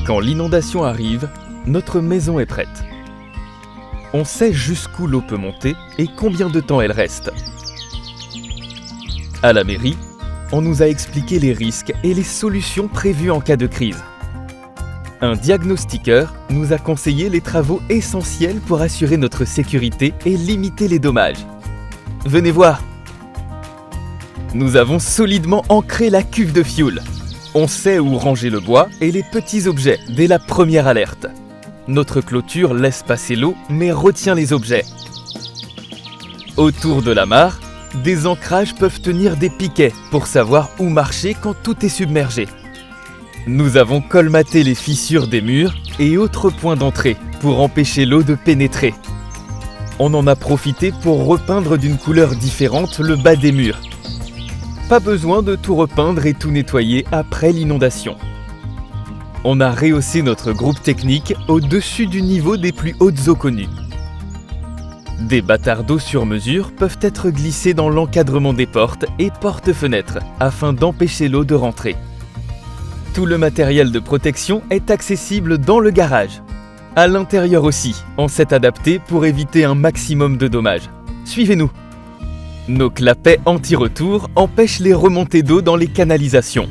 Quand l'inondation arrive, notre maison est prête. On sait jusqu'où l'eau peut monter et combien de temps elle reste. À la mairie, on nous a expliqué les risques et les solutions prévues en cas de crise. Un diagnostiqueur nous a conseillé les travaux essentiels pour assurer notre sécurité et limiter les dommages. Venez voir! Nous avons solidement ancré la cuve de fioul. On sait où ranger le bois et les petits objets dès la première alerte. Notre clôture laisse passer l'eau mais retient les objets. Autour de la mare, des ancrages peuvent tenir des piquets pour savoir où marcher quand tout est submergé. Nous avons colmaté les fissures des murs et autres points d'entrée pour empêcher l'eau de pénétrer. On en a profité pour repeindre d'une couleur différente le bas des murs. Pas besoin de tout repeindre et tout nettoyer après l'inondation. On a rehaussé notre groupe technique au-dessus du niveau des plus hautes eaux connues. Des bâtards d'eau sur mesure peuvent être glissés dans l'encadrement des portes et porte-fenêtres afin d'empêcher l'eau de rentrer. Tout le matériel de protection est accessible dans le garage. À l'intérieur aussi, on s'est adapté pour éviter un maximum de dommages. Suivez-nous. Nos clapets anti-retour empêchent les remontées d'eau dans les canalisations.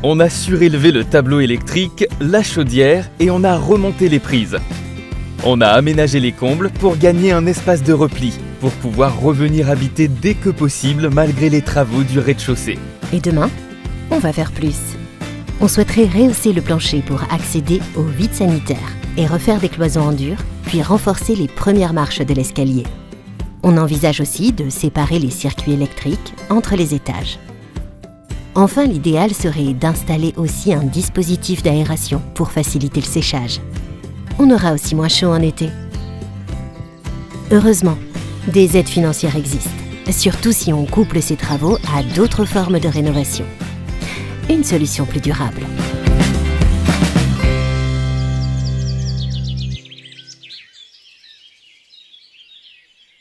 On a surélevé le tableau électrique, la chaudière et on a remonté les prises. On a aménagé les combles pour gagner un espace de repli, pour pouvoir revenir habiter dès que possible malgré les travaux du rez-de-chaussée. Et demain, on va faire plus. On souhaiterait rehausser le plancher pour accéder aux vides sanitaires et refaire des cloisons en dur, puis renforcer les premières marches de l'escalier. On envisage aussi de séparer les circuits électriques entre les étages. Enfin, l'idéal serait d'installer aussi un dispositif d'aération pour faciliter le séchage. On aura aussi moins chaud en été. Heureusement, des aides financières existent, surtout si on couple ces travaux à d'autres formes de rénovation. Une solution plus durable.